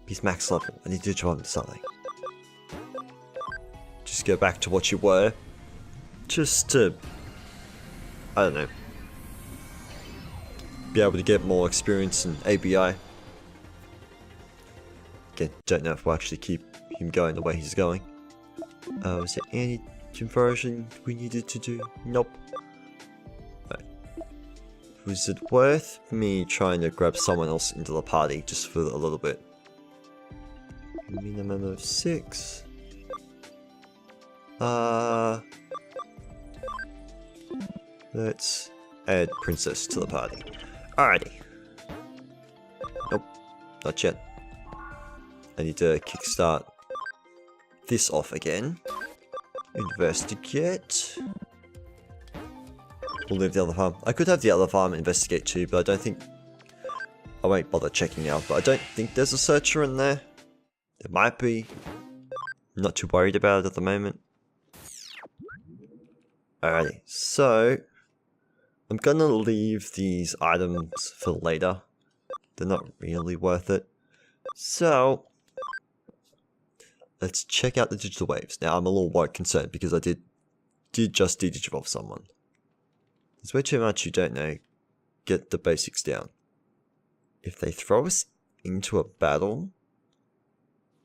He's max level. I need to try him something. Just go back to what you were. Just to, I don't know, be able to get more experience in ABI. Again, don't know if we'll actually keep him going the way he's going. Was there any conversion we needed to do? Nope. Right. Was it worth me trying to grab someone else into the party just for a little bit? Minimum of 6. Let's add Princess to the party. Alrighty. Nope, not yet. I need to kickstart this off again. Investigate. We'll leave the other farm. I could have the other farm investigate too, but I don't think... I won't bother checking now, but I don't think there's a searcher in there. There might be. I'm not too worried about it at the moment. Alrighty, so... I'm gonna leave these items for later. They're not really worth it. So... let's check out the digital waves. Now, I'm a little concerned because I did just digivolve someone. There's way too much you don't know. Get the basics down. If they throw us into a battle,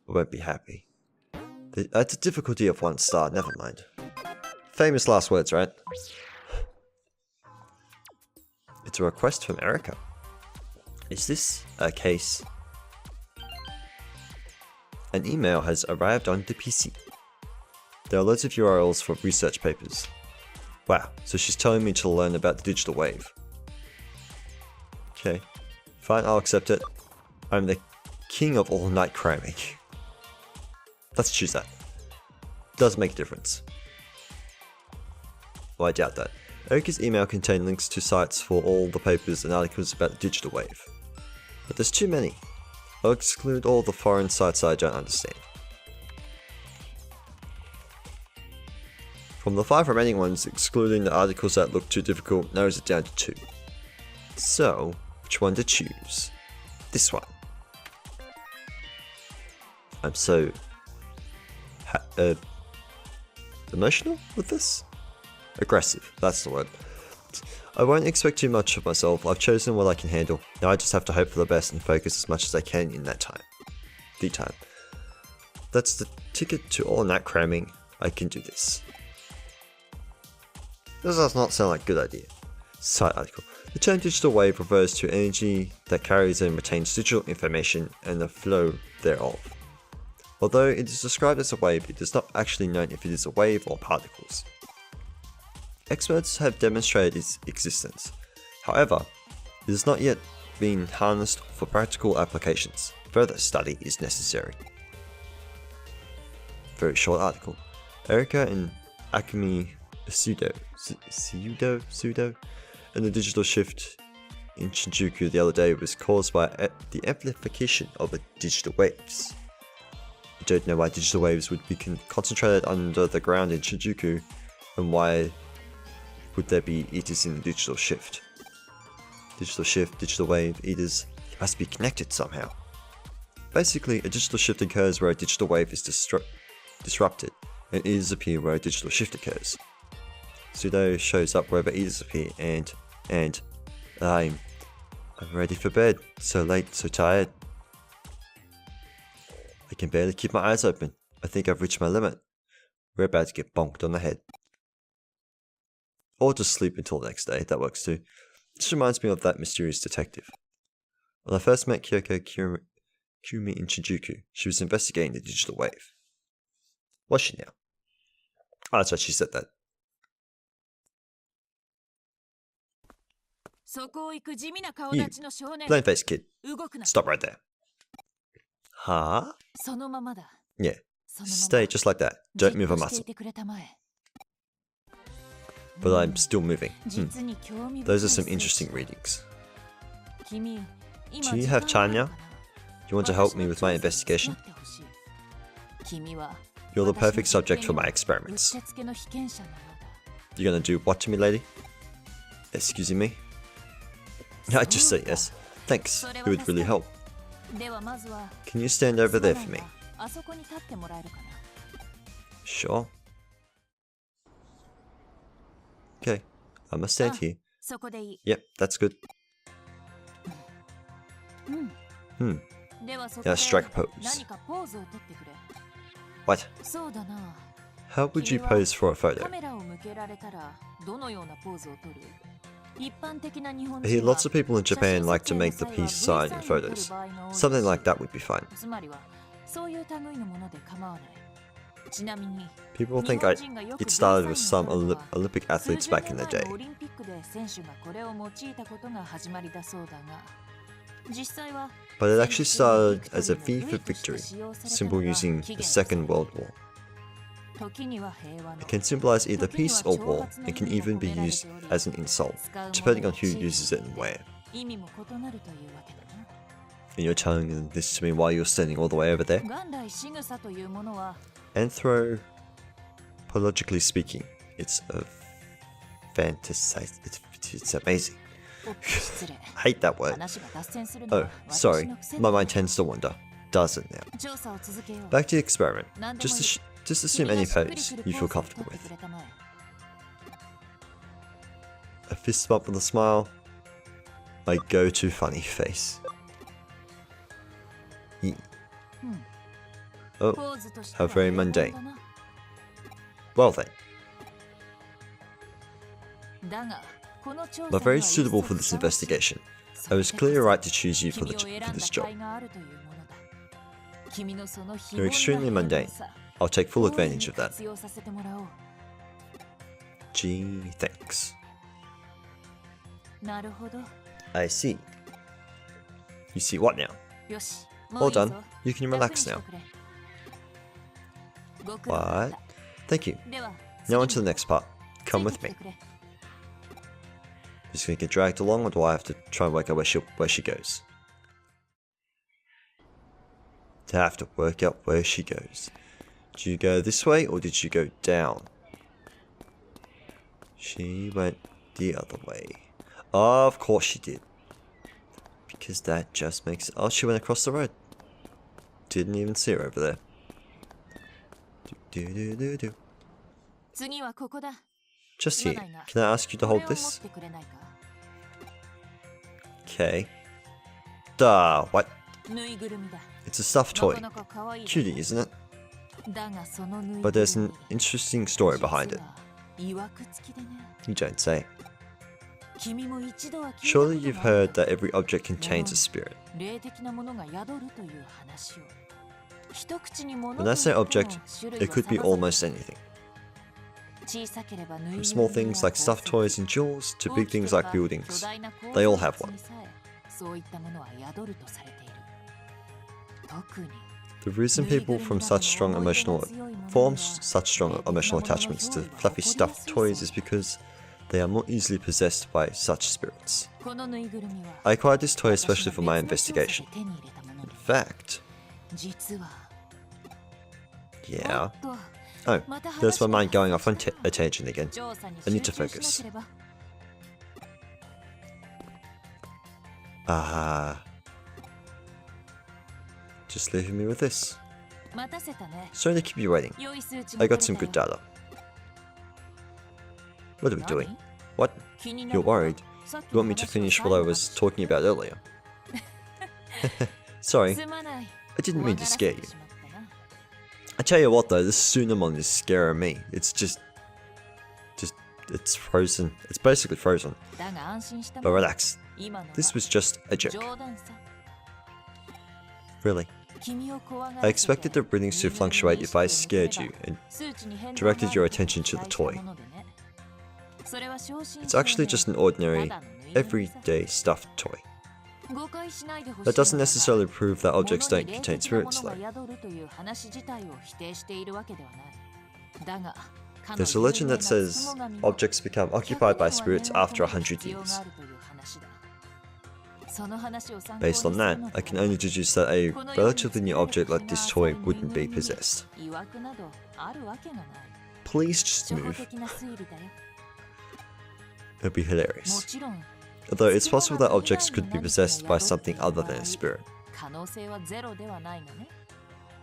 I won't be happy. That's a difficulty of 1 star, never mind. Famous last words, right? It's a request from Erica. Is this a case? An email has arrived on the PC. There are loads of URLs for research papers. Wow, so she's telling me to learn about the digital wave. Okay, fine, I'll accept it. I'm the king of all night cramming. Let's choose that. Does make a difference. Well, I doubt that. Erica's email contained links to sites for all the papers and articles about the digital wave. But there's too many. I'll exclude all the foreign sites I don't understand. From the 5 remaining ones, excluding the articles that look too difficult narrows it down to 2. So, which one to choose? This one. I'm so... emotional with this? Aggressive, that's the word. I won't expect too much of myself. I've chosen what I can handle. Now I just have to hope for the best and focus as much as I can in that time. That's the ticket to all night cramming. I can do this. This does not sound like a good idea. Side article. The term digital wave refers to energy that carries and retains digital information and the flow thereof. Although it is described as a wave, it is not actually known if it is a wave or particles. Experts have demonstrated its existence. However, it has not yet been harnessed for practical applications. Further study is necessary. Very short article. Erica and Hackery pseudo, and the digital shift in Shinjuku the other day was caused by the amplification of digital waves. I don't know why digital waves would be concentrated under the ground in Shinjuku, and why would there be eaters in the digital shift? Digital shift, digital wave, eaters must be connected somehow. Basically, a digital shift occurs where a digital wave is disrupted, and eaters appear where a digital shift occurs. Pseudo shows up wherever eaters appear, and I'm ready for bed. So late, so tired. I can barely keep my eyes open. I think I've reached my limit. We're about to get bonked on the head. Or just sleep until the next day, that works too. This reminds me of that mysterious detective. When I first met Kyoko Kumi in Shinjuku, she was investigating the digital wave. Was she now? Oh, that's right, she said that. You, plain-faced kid. Stop right there. Huh? Yeah. Stay just like that. Don't move a muscle. But I'm still moving. Those are some interesting readings. Do you have time now? You want to help me with my investigation? You're the perfect subject for my experiments. You're gonna do what to me, lady? Excuse me? I just say yes. Thanks. It would really help. Can you stand over there for me? Sure. Okay, I must stand here. Yep, that's good. Now strike a pose. What? How would you pose for a photo? I hear lots of people in Japan like to make the peace sign in photos. Something like that would be fine. People think it started with some Olympic athletes back in the day. But it actually started as a V for victory, symbol using the Second World War. It can symbolize either peace or war, and can even be used as an insult, depending on who uses it and where. And you're telling this to me while you're standing all the way over there? Anthropologically speaking, it's a fantasize. It's amazing. I hate that word. Oh, sorry, my mind tends to wander. Doesn't now. Back to the experiment. Just assume any pose you feel comfortable with. A fist bump with a smile. My go-to funny face. Oh, how very mundane. Well then. Not very suitable for this investigation. I was clearly right to choose you for this job. You're extremely mundane. I'll take full advantage of that. Gee, thanks. I see. You see what now? All done. You can relax now. What? Thank you. Now on to the next part. Come with me. Just gonna get dragged along, or do I have to try and work out where she goes? To have to work out where she goes. Did you go this way, or did you go down? She went the other way. Of course she did. Because that just makes it. Oh, she went across the road. Didn't even see her over there. Just here. Can I ask you to hold this? Okay. Duh, what? It's a stuffed toy. Cutie, isn't it? But there's an interesting story behind it. You don't say. Surely you've heard that every object contains a spirit. When I say object, it could be almost anything. From small things like stuffed toys and jewels to big things like buildings, they all have one. The reason people form such strong emotional attachments to fluffy stuffed toys is because they are more easily possessed by such spirits. I acquired this toy especially for my investigation. In fact... Yeah. Oh, there's my mind going off on a tangent again. I need to focus. Just leaving me with this. Sorry to keep you waiting. I got some good data. What are we doing? What? You're worried? You want me to finish what I was talking about earlier? Sorry, I didn't mean to scare you. I tell you what though, this Tsunamon is scaring me. It's it's frozen. It's basically frozen. But relax, this was just a joke. Really? I expected the readings to fluctuate if I scared you and directed your attention to the toy. It's actually just an ordinary, everyday stuffed toy. That doesn't necessarily prove that objects don't contain spirits though. There's a legend that says objects become occupied by spirits after 100 years. Based on that, I can only deduce that a relatively new object like this toy wouldn't be possessed. Please just move. It'd be hilarious. Although it's possible that objects could be possessed by something other than a spirit.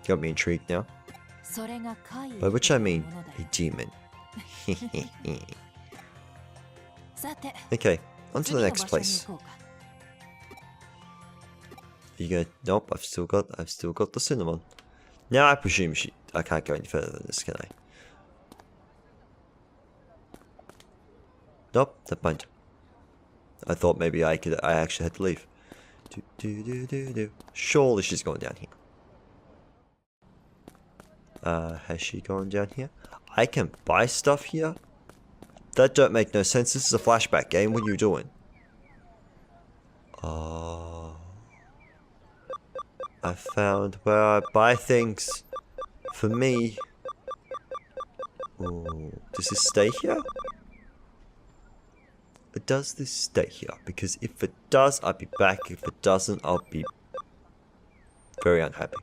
Got me intrigued now. By which I mean a demon. Okay, on to the next place. You go? Nope, I've still got the cinnamon. Now I presume I can't go any further than this, can I? Nope, never mind. I thought maybe I actually had to leave. Surely she's going down here. Has she gone down here? I can buy stuff here? That don't make no sense. This is a flashback game. What are you doing? I found where I buy things for me. Ooh, does this stay here? But does this stay here? Because if it does, I'll be back. If it doesn't, I'll be very unhappy.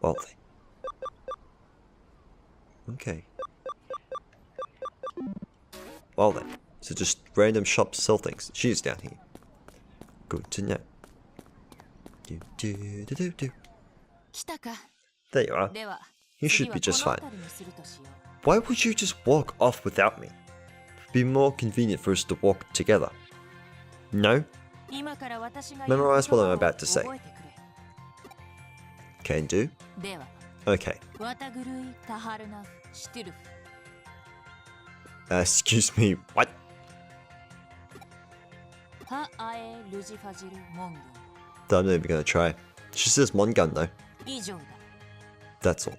Well then. Okay. Well then. So just random shops sell things. She's down here. Good to know. There you are. You should be just fine. Why would you just walk off without me? It'd be more convenient for us to walk together. No? Memorize what I'm about to say. Can do? Okay. Excuse me, what? I'm not even gonna try. She says Mongun though. That's all.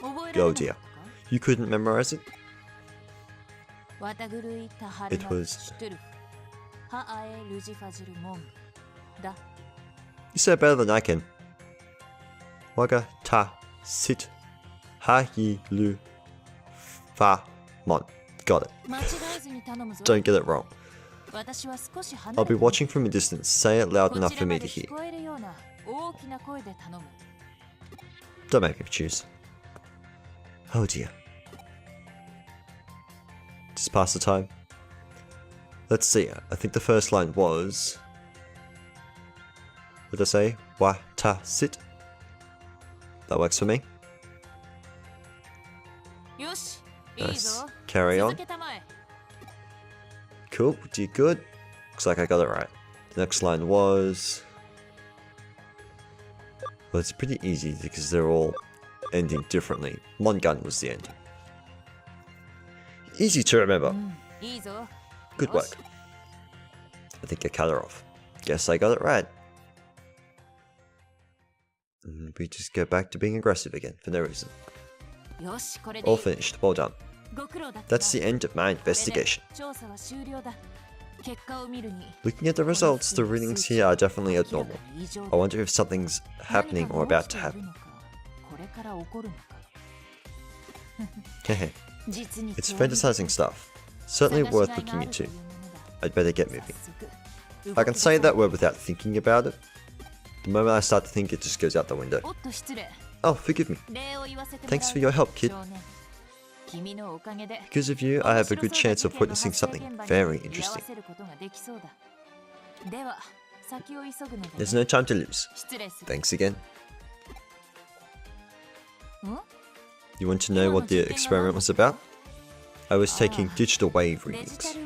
Oh dear. You couldn't memorize it? It was... You said better than I can. Waga ta sit ha yi lu fa mon. Got it. Don't get it wrong. I'll be watching from a distance. Say it loud enough for me to hear. Don't make me choose. Oh dear. Just pass the time. Let's see. I think the first line was... What did I say? Wa ta sit. That works for me. Nice. Carry on. Cool, do good. Looks like I got it right. The next line was... Well, it's pretty easy because they're all ending differently. Mongun was the end. Easy to remember. Good work. I think I cut her off. Guess I got it right. And we just go back to being aggressive again for no reason. All finished. Well done. That's the end of my investigation. Looking at the results, the readings here are definitely abnormal. I wonder if something's happening or about to happen. Hehe. It's fantasizing stuff. Certainly worth looking into. I'd better get moving. I can say that word without thinking about it. The moment I start to think, it just goes out the window. Oh, forgive me. Thanks for your help, kid. Because of you, I have a good chance of witnessing something very interesting. There's no time to lose. Thanks again. You want to know what the experiment was about? I was taking digital wave readings.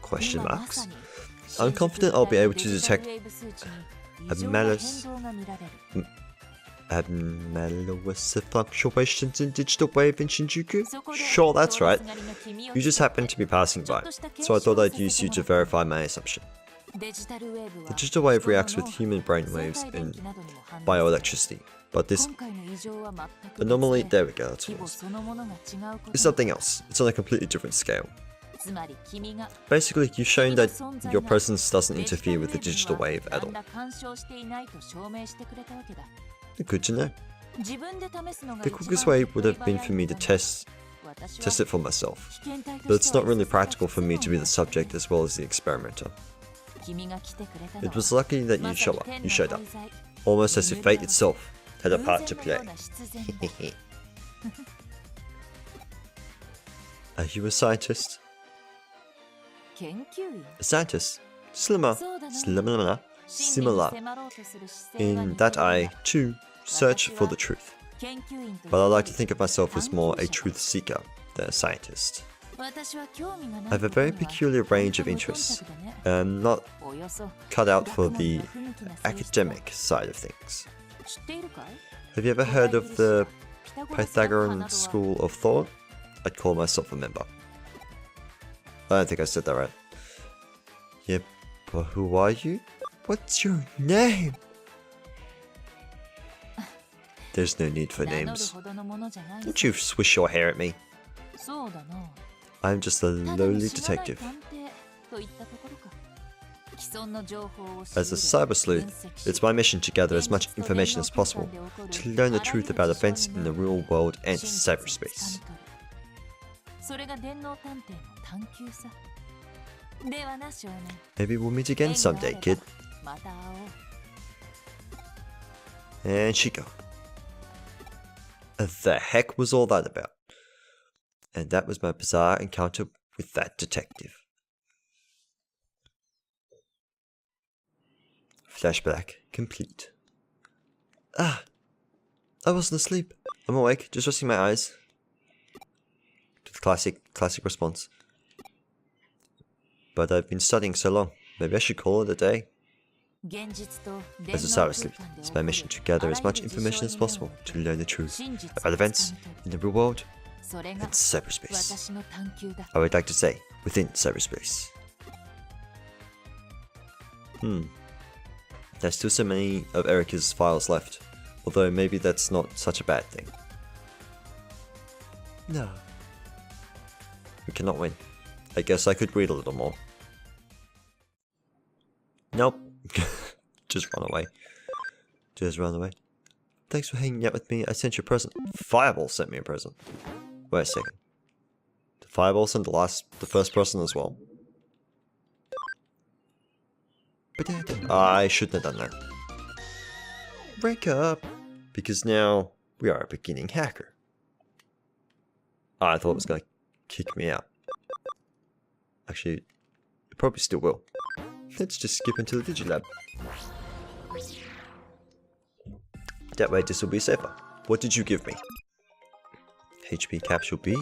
Question marks? I'm confident I'll be able to detect anomalous fluctuations in digital wave in Shinjuku? Sure, that's right. You just happened to be passing by, so I thought I'd use you to verify my assumption. The digital wave reacts with human brain waves and bioelectricity, but this anomaly, there we go, that's what it was. It's something else. It's on a completely different scale. Basically, you've shown that your presence doesn't interfere with the digital wave at all. Good to know. The quickest way would have been for me to test it for myself, but it's not really practical for me to be the subject as well as the experimenter. It was lucky that you showed up, almost as if fate itself had a part to play. Are you a scientist? A scientist. Similar in that I, too, search for the truth. But I like to think of myself as more a truth seeker than a scientist. I have a very peculiar range of interests, and I'm not cut out for the academic side of things. Have you ever heard of the Pythagorean school of thought? I'd call myself a member. I don't think I said that right. Yeah, but who are you? What's your name? There's no need for names. Don't you swish your hair at me. I'm just a lowly detective. As a cyber sleuth, it's my mission to gather as much information as possible to learn the truth about events in the real world and cyberspace. Maybe we'll meet again someday, kid. And Chico. The heck was all that about? And that was my bizarre encounter with that detective. Flashback complete. Ah! I wasn't asleep. I'm awake, just resting my eyes. The classic response. But I've been studying so long, maybe I should call it a day. As a cyber sleuth, it's my mission to gather as much information as possible to learn the truth about events in the real world and cyberspace. I would like to say, within cyberspace. There's still so many of Erika's files left, although maybe that's not such a bad thing. No. We cannot win. I guess I could read a little more. Nope. Just run away. Just run away. Thanks for hanging out with me. I sent you a present. Fireball sent me a present. Wait a second. Did Fireball send the first person as well? I shouldn't have done that. Break up. Because now we are a beginning hacker. I thought it was going to kick me out. Actually, it probably still will. Let's just skip into the Digilab. That way this will be safer. What did you give me? HP capsule B.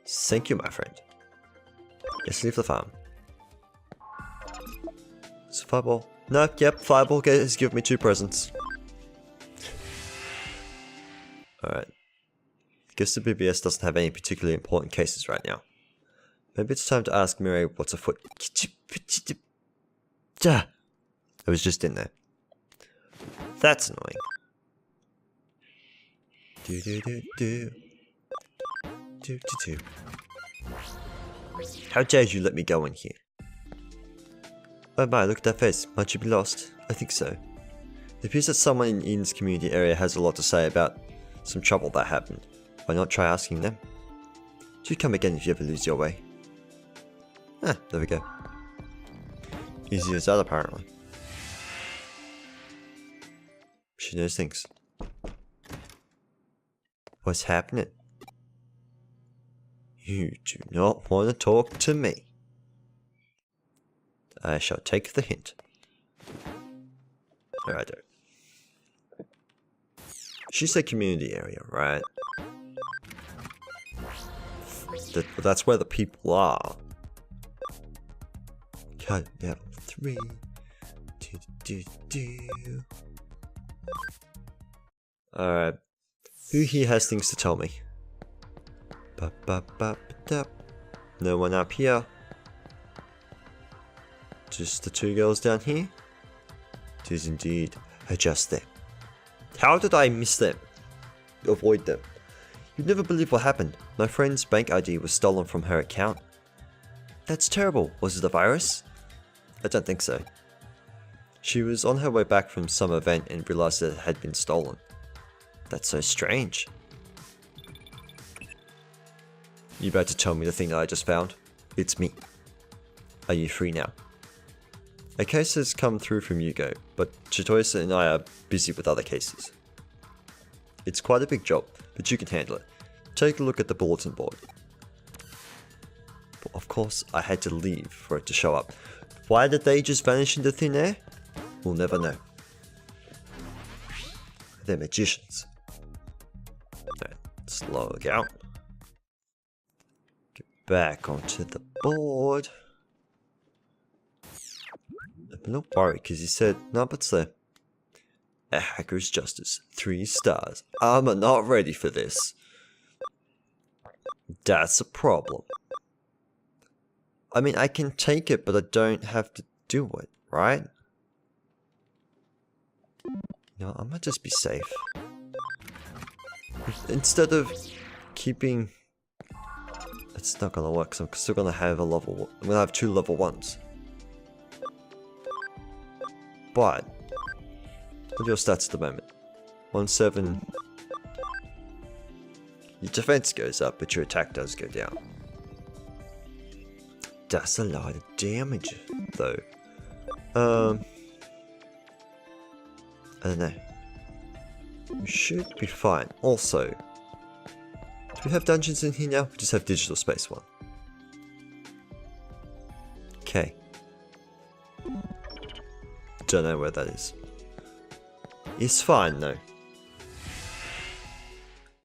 Thank you, my friend. Let's leave the farm. It's a Fireball. No, yep, Fireball has given me 2 presents. Alright. I guess the BBS doesn't have any particularly important cases right now. Maybe it's time to ask Mirai what's afoot. I was just in there. That's annoying. How dare you let me go in here? Oh my, look at that face. Might you be lost? I think so. It appears that someone in Eden's community area has a lot to say about some trouble that happened. Why not try asking them? Do come again if you ever lose your way. Ah, there we go. Easy as that, apparently. She knows things. What's happening? You do not want to talk to me. I shall take the hint. Alright. She said community area, right? That's where the people are. Cut level 3. Alright. Who here has things to tell me? No one up here. Just the 2 girls down here? It is indeed just them. How did I miss them? Avoid them. You'd never believe what happened. My friend's bank ID was stolen from her account. That's terrible. Was it a virus? I don't think so. She was on her way back from some event and realized that it had been stolen. That's so strange. You about to tell me the thing that I just found? It's me. Are you free now? A case has come through from Yugo, but Chitoysa and I are busy with other cases. It's quite a big job, but you can handle it. Take a look at the bulletin board. course, I had to leave for it to show up. Why did they just vanish into thin air? We'll never know. They're magicians. Alright, let's log out. Get back onto the board. I'm not worried because he said, no, but sir. A hacker's justice, 3 stars. I'm not ready for this. That's a problem. I mean, I can take it, but I don't have to do it, right? No, I might just be safe. Instead of keeping... It's not gonna work, so I'm still gonna have a level... I'm gonna have 2 level 1s. But... what are your stats at the moment? 1-7... Your defense goes up, but your attack does go down. That's a lot of damage, though. I don't know. We should be fine. Also, do we have dungeons in here now? We just have Digital Space 1. Okay. Don't know where that is. It's fine though.